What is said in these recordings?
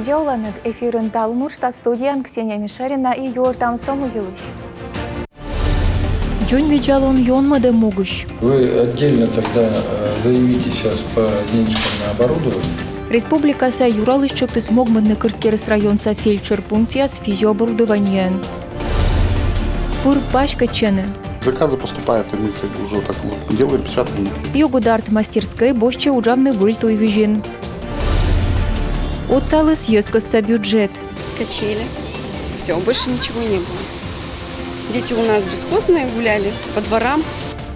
видеоланет эфирын талынушта студиян Ксения Мишарина и Йортам Самуилович. Джон Виджалон Йонмаде Могуш. Вы отдельно тогда заявите сейчас по денежкам на оборудование. Республика Са Юралыш ты смог модный Кырткерс районца фельдшер пунктия с физиооборудованием. Пур пачка чены. Заказы поступают, и мы уже так вот делаем, печатаем. Йогударт мастерской бошче уджавный выльту и вижин. Оцалыс ескосца бюджет. Качели. Все, больше ничего не было. Дети у нас бесхозные гуляли по дворам.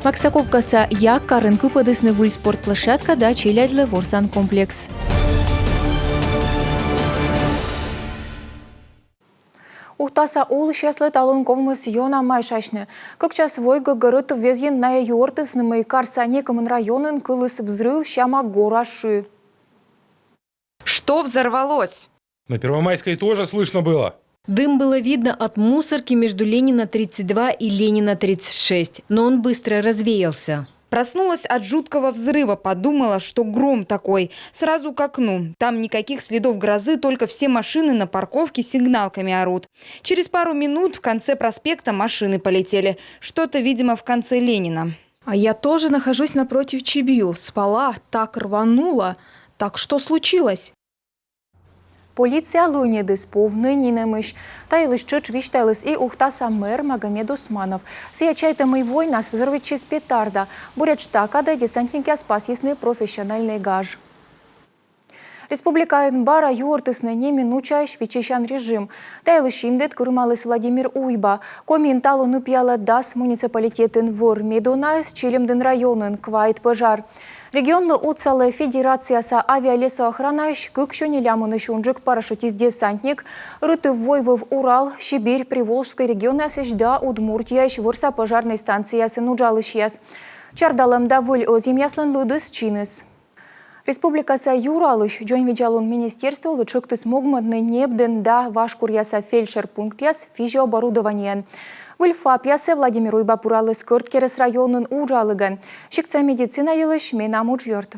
Максаковка Са як карынку подысны выль спортплощадка да челядлы ворсан комплекс. Ухтаса ул шеслы талын ковмыс йона майшашны. Как час войга город везен на юортысны карсане комын районын кылыс взрыв щама гораши. Что взорвалось? На Первомайской тоже слышно было. Дым было видно от мусорки между Ленина 32 и Ленина 36, но он быстро развеялся. Проснулась от жуткого взрыва, подумала, что гром такой. Сразу к окну. Там никаких следов грозы, только все машины на парковке сигналками орут. Через пару минут в конце проспекта машины полетели. Что-то, видимо, в конце Ленина. А я тоже нахожусь напротив Чибью. Спала, так рванула. Так что случилось? Полиция Лунидис повны нинемыш. Тайлыш чыч виштайлыс и ухтаса мэр Магомед Усманов. Сиячайтамый война с взорвичи с петарда. Бурят штакада десантники спасисны профессиональный гаж. Республика Энбара юортысны неминучай швичищан режим. Тайлыш индет курмалыс Владимир Уйба. Комин нупьяла дас муниципалитетен вор Медунайс Чилемден районын квайт пожар. Регионлы уцалы федерацияса авиалесоохранайш кыкшөне лямыны шунжик парашютист-десантник рыты войвов Урал, Сибирь, Приволжской регионы асыжда Удмуртияш вырса пожарной станциясы нуджалышьяс. Чардалымда выль озимяслын лыдыс чиныс. Республикаса Юралыш Джон Виджалон министерство лучшик смогмадны небден да вашкурьяса фельдшер пунктяс физиооборудованиен. Вильфапьясы Владимир Уйба пуралыс Кырткерс районын уджалыган. Шикца медицина елыш менам уджьорт.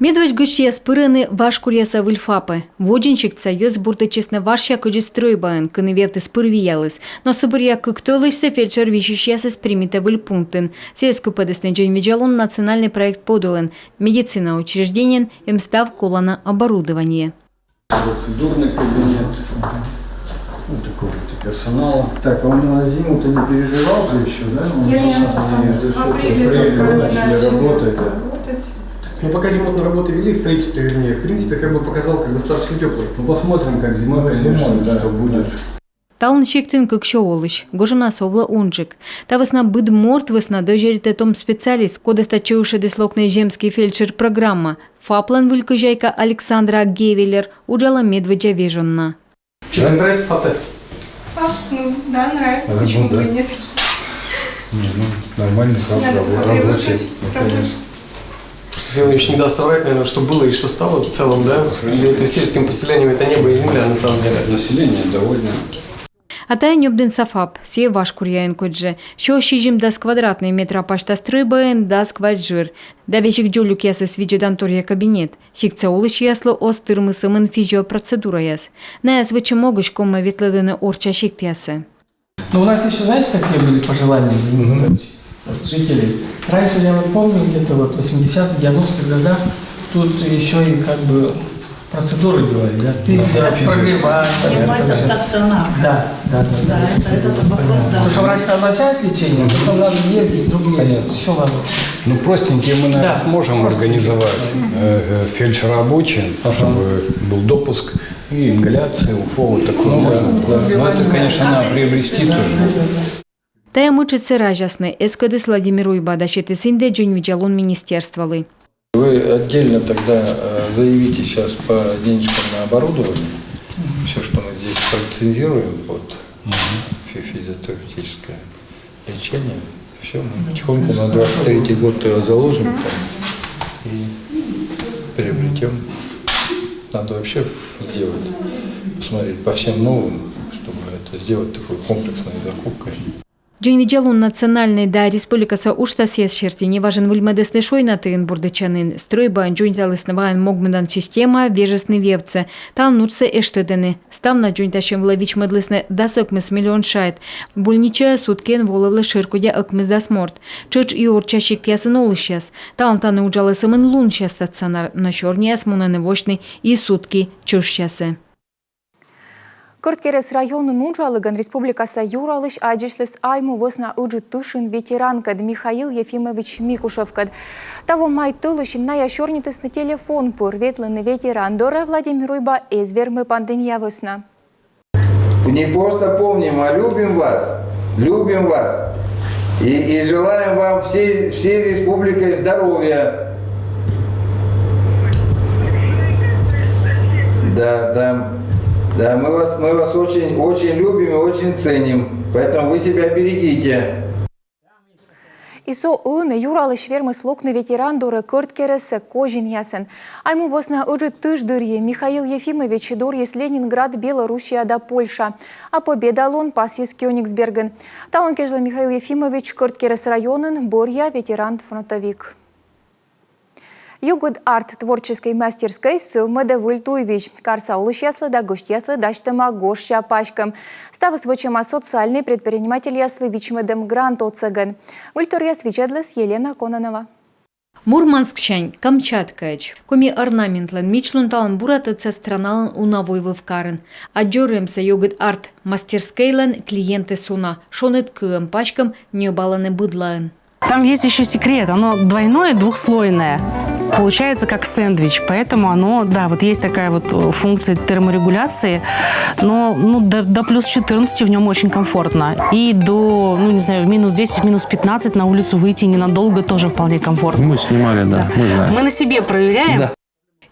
Медведь гущия спыраны вашкурьяса вильфапы. Воджинчик цаюс бурты честно вашья куджистройбаен, кынывевты спырвиялыс. Но собырья кыктолышся фельдшер вищущиясы спримите вильпунктын. Сельску подысны Джон Виджалон национальный проект подулен. Медицина учреждениен мстав колана оборудование. Процедурный кабинет. Вот такой вот персонал. Так, а он на зиму-то не переживал же еще, да? В апреле работает. Ну, пока ремонтные работы вели, в строительстве, вернее, в принципе, как бы показал, как достаточно теплый. Ну, посмотрим, как зимой, да, что будет. Талын шектен кыкшо олыш, гожына совла унжик. Та весна быд морт весна дожерите том специалист, кодеста чеуши деслокный земский фельдшер программа. Фаплан вылькыжайка Александра Гевелер уджала медведя вежонна. Тебе нравится фото? Ну, да, нравится. Почему бы и нет? Нормальный рабочий. Зелович не даст соврать, наверное, что было и что стало в целом, да? Или это сельским поселением это небо и земля, на самом деле. Население довольно. А та нёбден сафап, сие вашкурьяен кодже. Що шижим дас квадратный метра пашта стройбаен дас кваджир. Да вещик джолюк ясы свиджедантория кабинет. Шикца олыш яслы остырмы сымын физиопроцедура яс. На яс вычы могуш кома ветледены орча шикт ясы. Ну, у нас еще, знаете, какие были пожелания жителей? Раньше, я помню, где-то вот в 80-х, 90-х годах тут еще и как бы процедуры делали, да? Прогревать. Поднимается стационарка. Да. Это вопрос, да. Потому что врач назначает лечение, потом надо ездить, другие еще надо. Ну, простенькие мы, наверное, сможем организовать фельдшер-рабочий, чтобы был допуск и ингаляция, УФО, вот такое можно. Но это, конечно, надо приобрести тоже. Тая мучится ражасны, эскодес Владимир Уйба, дащиты синде Джон Виджалон министерствовали. Вы отдельно тогда заявите сейчас по денежкам на оборудование. Все, что мы здесь лицензируем под физиотерапевтическое лечение. Все, мы потихоньку на 23-й год его заложим и приобретем. Надо вообще сделать, посмотреть по всем новым, чтобы это сделать такой комплексной закупкой. Джон виджалун национальный да республикаса уштасес шерти не важен выльмедесный шойна тыын бурдычанын. Стройба джунталысноваен могмедан система вежесный вевце. Там нутсе эштедены. Ставна джунташем влавич медлесне дасокмес миллион шайт. Больничая суткен воловле ширкудя акмес да сморт. Чыч и урчащик ясын олышяс. Там таны уджалысымын лунча стационар. На чорняс мунаневочный и сутки чушчасы. Кырткерес районын уджалыгын республикаса юралыш аджешлес айму восна уджи тышын ветеранкад Михаил Ефимович Микушевкад. Того май тылышым на ящорнитысны телефон пур ветлыны ветеран Доре Владимир Уйба извермы пандемия восна. Не просто помним, а любим вас. Любим вас. И желаем вам всей республикой здоровья. Да, мы вас очень любим и очень ценим, поэтому вы себя берегите. Исо ыны юралыш вермы слокны ветеран Доре Кырткересе кожин ясен. Айму восна уджи тыждырье Михаил Ефимович дорьес Ленинград, Белоруссия да Польша. А победа лон пасис Кёнигсберген. Талан кежла Михаил Ефимович Кырткерес районын Борья ветеран-фронтовик. Югод арт творческой мастерской Сувмеде Вильтуевич. Карса улышяслы да гоштяслы даштама гоща пачкам. Ставыс вычама социальный предприниматель яслы вичмедем грант оцеген. Вильторьяс вичедлес Елена Кононова. Мурманскчань, Камчаткач. Коми орнаментлен мичлунталан буратыца страналан унавой вывкарен. Аджоремся югод арт мастерскейлен клиенты суна. Шонет кыем пачкам необаланы быдлаен. Там есть еще секрет, оно двойное, двухслойное. Получается как сэндвич, поэтому оно, да, вот есть такая вот функция терморегуляции, но до плюс 14 в нем очень комфортно. И до, не знаю, в минус 10, в минус 15 на улицу выйти ненадолго тоже вполне комфортно. Мы снимали, да, мы знаем. Мы на себе проверяем. Да.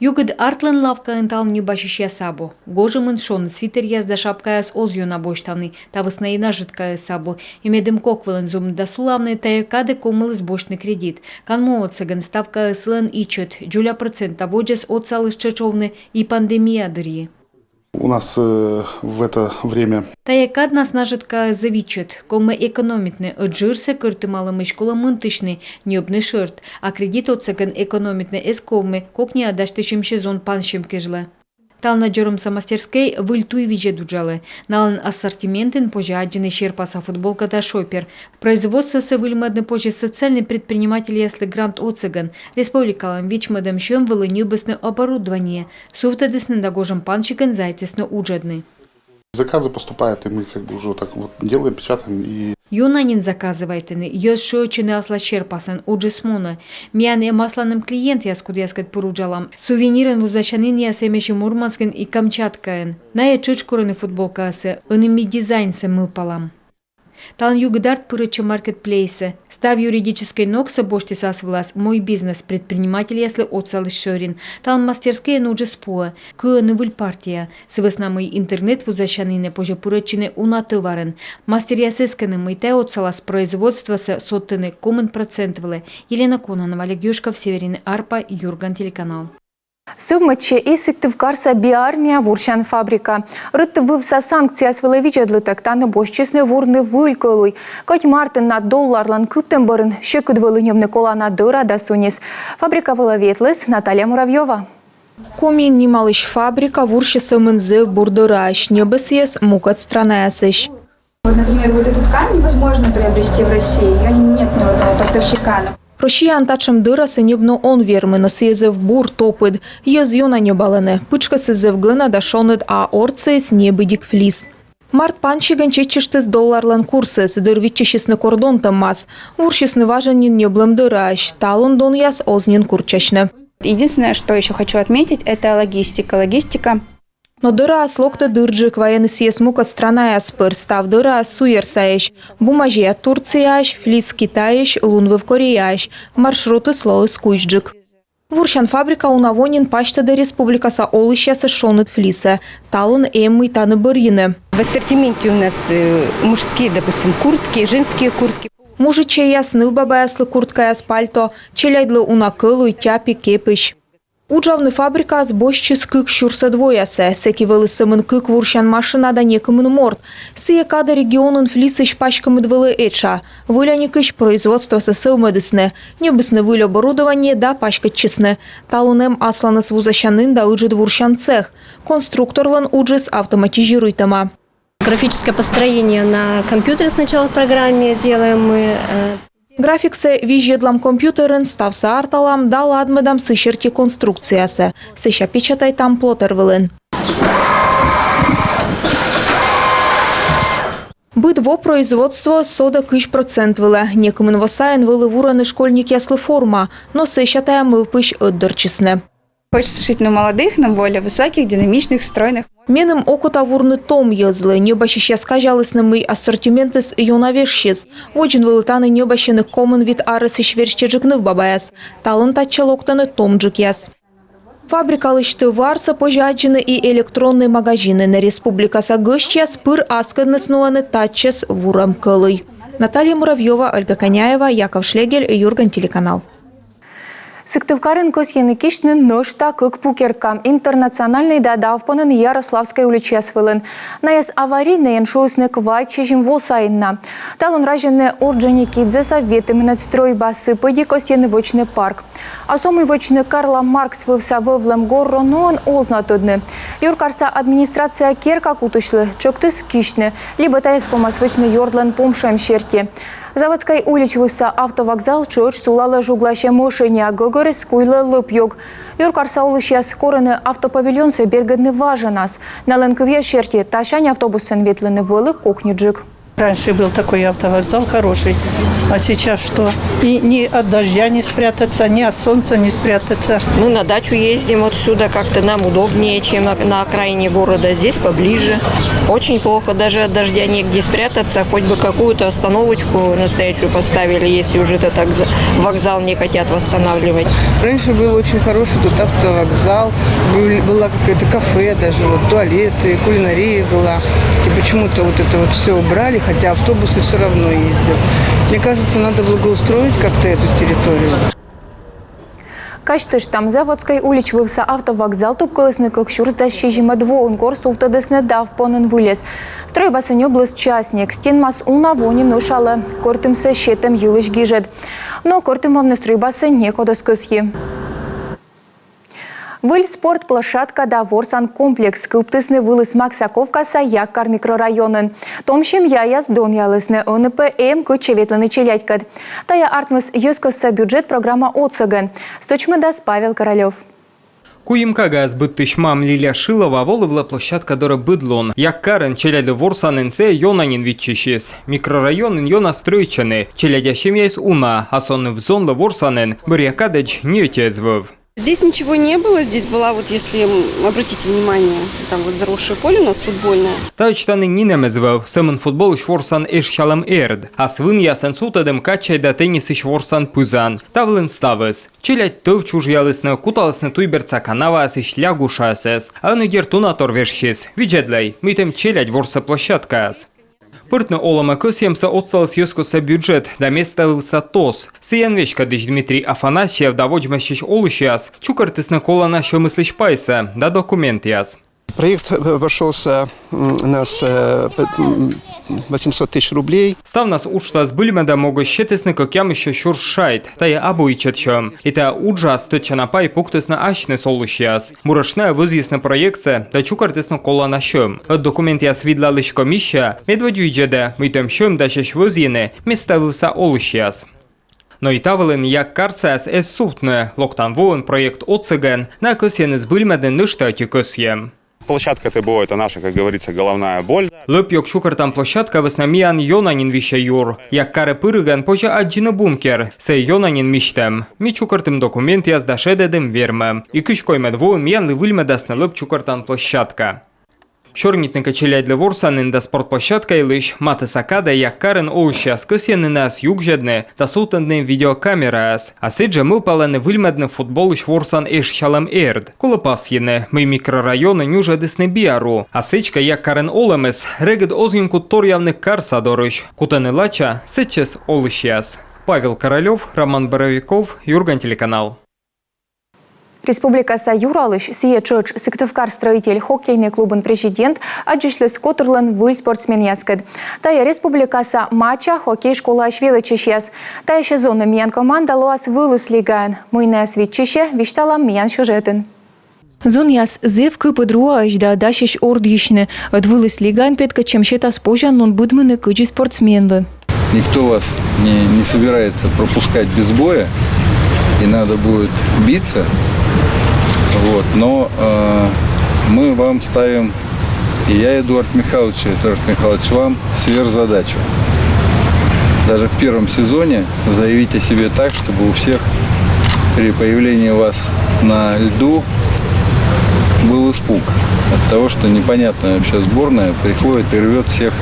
Югод артлен лавка энтал не бачища сабу. Гожемын шон свитер язда шапкая с озью на бочтавный, та выснаина жидкая сабу. Имедем коквелен зум да сулавный таякады комыл сбочный кредит. Канмо оцеген ставка слен ичет, джуля процента воджес отцал из чечовны и пандемия дырьи. У нас в это время... Таякад нас нажитка завичет, коме экономитне, отжирсе кырты малым школа мынтышны, необны шырт, а кредит отцеген экономитне эскоме, кокни адаштышим сезон паншим кежле. Тал наджорымса мастерской Вильтуевиче дуджалы. Налын ассортиментен позже аджины шерпаса футболка да шопер. Производство се выльмадны позже социальный предприниматель ясли грант оцеген. Республикалам вичмадам шем вылынюбесны оборудование. Суфтадесны дагожам панчикен зайтесны уджадны. Заказы поступают, и мы уже так вот делаем, печатаем и... Юнанин заказывайтены, йошочины асла шерпасан, уджисмуна. Миян масланым клиент яскудяскат поруджалам. Сувенирен вузачанин ясемеши Мурманскен и Камчаткаен. Ная чучкурыны футболка асе, ыними дизайн се мыпалам. Талан югдарт пырыча маркетплейсе. Став юридической нокса бошти сасвлас мой бизнес предприниматель ясли отцал шорин. Талан мастерские нуджи споа. Кыны выль партия. Свесна мой интернет вузачанине позже пырычины унатыварен. Мастер ясесканы мыйте отцала с производства се соттыны комен процентвле. Елена Кононова, Олег Юшков, Северин Арпа, Юрган телеканал. Сывмаче и сыктывкарса биармия вуршан фабрика. Рыттывывса санкция свелевичедлытак таны бошчесны вурны вылькылуй. Коть мартын на долларлан кыптен барын шекыдвылынемны колана дыра да сунис. Фабрика выловетлыс Наталья Муравьева. Комин немалыш фабрика вуршесы мынзы бурдыраш. Небесес мукат страна ясыш. Вот, например, вот эту ткань невозможно приобрести в России. Ее нет ни одного поставщика. Росіян тачем дырасы небно он вермы, съезев бур топыд, езюна небалene. Пычка сызев гына дашонет, а орцес небыдик флис. Март панчиган чечештес долларлан курсес, дырвичешесны кордон таммас. Вуршесны важанин неблем дыраш, талон дон яс ознин курчачны. Единственное, что еще хочу отметить, это логистика. Но дыра слокта дырджик военный съезд мукат страна яспыр, став дыра суерсаеш, бумажия Турцияш, флис Китаеш, лунвы в Кореяш, маршруты слои скучджик. Вуршан фабрика унавонин пачта до республикаса олыща сошонет флиса, талон эммы таны бырьины. В ассортименте у нас мужские, допустим, куртки, женские куртки. Мужиче ясны баба яслы куртка яс пальто, челяйдлы унакылу и тяпи кепыш. Уджавны фабрика збощис кык шурса двоясе, секи велысымын кык вуршан машина да некымын морд. Сые када регионын флисыш пачкамы двылы эча. Выляникыш производство сысылмыдысны, небысны выль оборудование да пачкатчысны. Талунем асланыс вузащанын да ыджит вуршан цех. Конструкторлан уджис автоматизируйтама. Графическое построение на компьютере сначала в программе делаем мы. Графиксе визжедлам компьютерен ставса арталам да ладмедам сыщерти конструкциясы. Сыща печатай там плотер вылын. Бытво производство сода кыш процент вылы. Некымын васайын вылы вураны школьник яслы форма, но сыщатая мы пыш отдырчысны. Хочется шить на молодых, на более высоких, динамичных, стройных. Меным окута вурны том езлы, небащища скажалысным и ассортиментес юнавешщис. Воджин вылытаны небащины комын вид арысы шверщеджикны в бабаяс. Талын татчалоктаны томджик яс. Фабрикалышты варса пожаджины и электронные магазины на республикаса гыщас пыр аскадныснуланы татчес вурам кылый. Наталья Муравьева, Ольга Коняева, Яков Шлегель, Юрган, телеканал. Сыктывкарын көсені кешінің ношта көк пукерка. Интернациональный дадавпанын Ярославской уличес вылын. Наяс аварийный шоусны квайт шежим восайынна. Талын ражены орджаникидзе советы минотстройба сыпыди көсені вочный парк. Асомый вочный Карла Маркс вывса вывлым горро, но он ознатудны. Юркарса администрация керка кутушлы, чоктыс кишны, либо таескомас вочный йордлан помшаем щерти. Заводской уличвыса автовокзал чоч сулала жуглаще мошеня, гогоры скуйлы лыпьёг. Юркарса улычьяс короны автопавильонсы бергадны важенас. На лэнковье щерти тащань автобусын ветлены вылы кокнюджик. Раньше был такой автовокзал хороший, а сейчас что? И ни от дождя не спрятаться, ни от солнца не спрятаться. Мы на дачу ездим отсюда, как-то нам удобнее, чем на окраине города. Здесь поближе. Очень плохо, даже от дождя негде спрятаться. Хоть бы какую-то остановочку настоящую поставили, если уже так вокзал не хотят восстанавливать. Раньше был очень хороший тут автовокзал, была какое-то кафе, даже вот туалеты, кулинария была. И почему-то вот это вот все убрали, хотя автобусы все равно ездят. Мне кажется, надо благоустроить как-то эту территорию. Качтыш там заводской улич вывса автовокзал тупколысны как щурс да щежима двоун корс уфтадысны дав понын вылез. Стройбасынё блыз частник, стенмас унавони нышалы, кортымсы щетем юлыш гижет. Но кортымовны стройбасы не кодоскосхи. Выль спортплощадка да ворсан комплекс. Кылптысны вылыз Максаковка Яккар микрорайонын. Томшим яяс дон ялысны ОНП кычеветлыны челядькад. Тая артмыс юскоса бюджет программа отсыгын. Сточмыдас Павел Королев. Куимкага збыттыш мам Лиля Шилова волывла площадка дора быдлон. Яккарын челяды ворсанынце йонанин витчищес. Микрорайонын йона стройчаны. Челядящим яйс уна, а сонны взонлы ворсанын бырьякадыч не отезвыв. Здесь ничего не было, здесь была вот, если обратите внимание, там вот заросшее поле у нас футбольное. Тачтаны нинемезвав, сэмэн футбол шворсан эшчалам эрд, а свын ясен сутадым качай да теннис шворсан пузан. Тавлын ставыс. Челядь тов чужьялысны, куталысны туйберца канава асыш лягушасэс, а нудер тунатор вершес. Виджедлай, мытым челядь ворса площадкас. Пыртны олама көсемса отсталыс ёскоса бюджет, да места вылса тос. Сыян вешкадыш Дмитрий Афанасьев да воджмащиш олышяс, чукартысны колана шо мыслыш пайса, да документ яс. Проект обошелся нас 800 тысяч рублей. Став нас учта с быльмеда могу щетысны кокям еще шуршайт, тая абуичетчем. И та уджа стычана пай пуктысны ашны солышяс. Мурашная вызъясна проекция, да чукартысны колана шем. Документ яс видла лишь комиссия, медведюйджеда, мытем шем да шеш вызъяны, места вывса олышяс. Но и тавлен як карсас эс сутны, локтан воен проект отсыген, на көсен из быльмеден ныштати көсьем. Площадка ТБО – это наша, как говорится, головная боль. Лыпьёк чукартан площадка веснамиян йонанин вище юр. Як каре пырыган позже аджина бункер. Сей йонанин миштем. Ми чукартым документ яздашедедым верме. И кышкой медвоем янлы выльмедасны лып чукартан площадка. Шорнитника челядли ворсанын да спортплощадка и лишь маты сакада яккарын олщас көсены нас югжедны да султандны видеокамерас. А сиджа мы палены выльмедны футбол иш ворсан эш шалам эрд. Колопас ены, мы микрорайоны нюжа десны биару. А сичка яккарын олемес регед озгинку торьявны карса дорыш. Кутаны лача сичес олщас. Павел Королев, Роман Боровиков, Юрган, телеканал. Республикаса Юралыш, сие чоч сыктывкар строитель хоккейный клубын президент, аджишлес котырлан выль спортсмен яскет. Тая республикаса матча хоккей школа ашвилы чешес. Тая сезонны миян команда луас вылыс лиган. Мойная свитчище вишталам миян сюжетен. Зон яс зев кыпы друаиш да дащиш ордишны. От вылыс лиган петка чем щета спожан он будмыны кыджи спортсменлы. Никто вас не собирается пропускать без боя, и надо будет биться. Вот, но мы вам ставим, и я, Эдуард Михайлович, вам сверхзадачу. Даже в первом сезоне заявить о себе так, чтобы у всех при появлении вас на льду был испуг от того, что непонятная вообще сборная приходит и рвет всех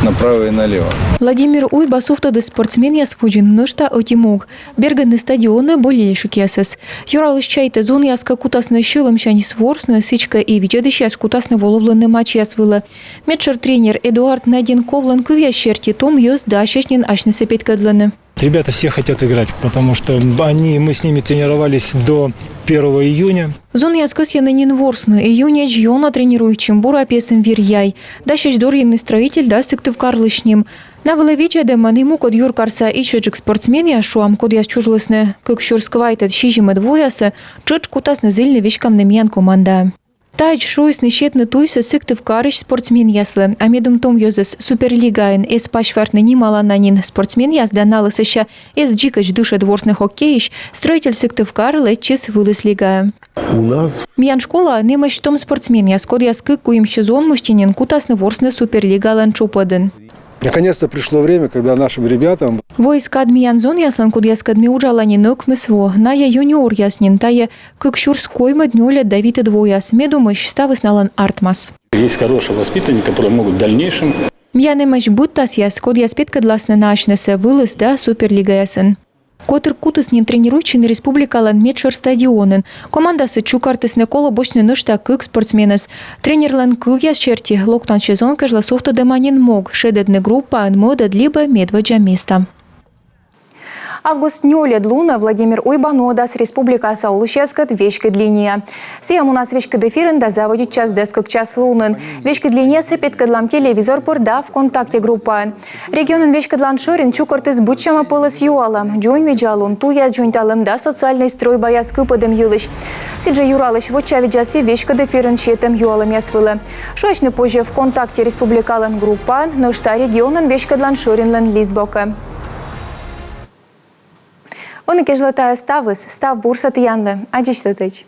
направо и налево. Владимир Уйба суфтады спортсмен ясхуджин нышта отимуг. Бергенны стадионы болельшик ясыс. Юралыш чайты зон яска кутасны шылым шани сворсны, сычка и виджедыш яс кутасны воловланны матч ясвылы. Медшер-тренер Эдуард Надин Ковлан кывя щерти том ёс дащечнин ашны сепеткадланы. Ребята все хотят играть, потому что мы с ними тренировались до 1 июня. Зон яскос янынин ворсны. Июня жьона тренирует чимбура песен вирьяй. Дащеч дорьенный строитель да сыктывкар лышним. На выловиче деманиму код юркарса и чечек спортсмен яшуам код яс чужлысны. Как щурсквайтет шижиме двоясы, чеч кутасны зыльны вещкам немьян команда. Тач шойсны щетны туйсы сыктывкарыш спортсмен яслы. А медум том ёзыс суперлигайн эс пашвартны нималананин спортсмен яс даналысыща эс джикач душа дворсны хоккейш строитель сыктывкар летчис вылыс лигая. У нас Миян школа немощ том спортсмен яс код яскы куим сезон мужчинин кутасны ворсны суперлига ланчупадын. наконец-то пришло время, когда нашим ребятам Войска адмиян зон яслан куд яскадми ужалани нök мисво. Ная юниор яснин тая кыкшурской маднёля Давид и двояс. Медумыш ставыс налан артмас. есть хорошие воспитанники, которые могут в дальнейшем. Мьянемаш буттас яс код яспет кадласны начнесе вылыз да суперлига ясын. Котыр кутыснин тренирующий на республикалан медшер стадионын. Командасы чукартысны коло бочны нышта кык спортсменес. Тренерлан кывяс черти локтан сезон кажла софта деманин мог. Шедедны группа анмода либо медваджа места. Август нёлет луна Владимир Уйбанодас республикаса улышескат вешкет линия. Сиям у нас вешкет эфирен да заводит час дескок час лунын. Вешкет линия сепеткадлам телевизор порда ВКонтакте группа. Регионын вешкетлан шорин чукартыс бутчама полос юалам. Джойн виджалун туя джойнталым да социальный строй баяс кыпадым юлыш. Сиджа юралыш вотча виджаси вешкет эфирен щетем юалам ясвылы. Шоечны позже ВКонтакте республикалан группа, но шта регионын вешкетлан шоринлан листбока. Он и кежлатая ставыс, став бурса тиянлы. Аджиш тетыч.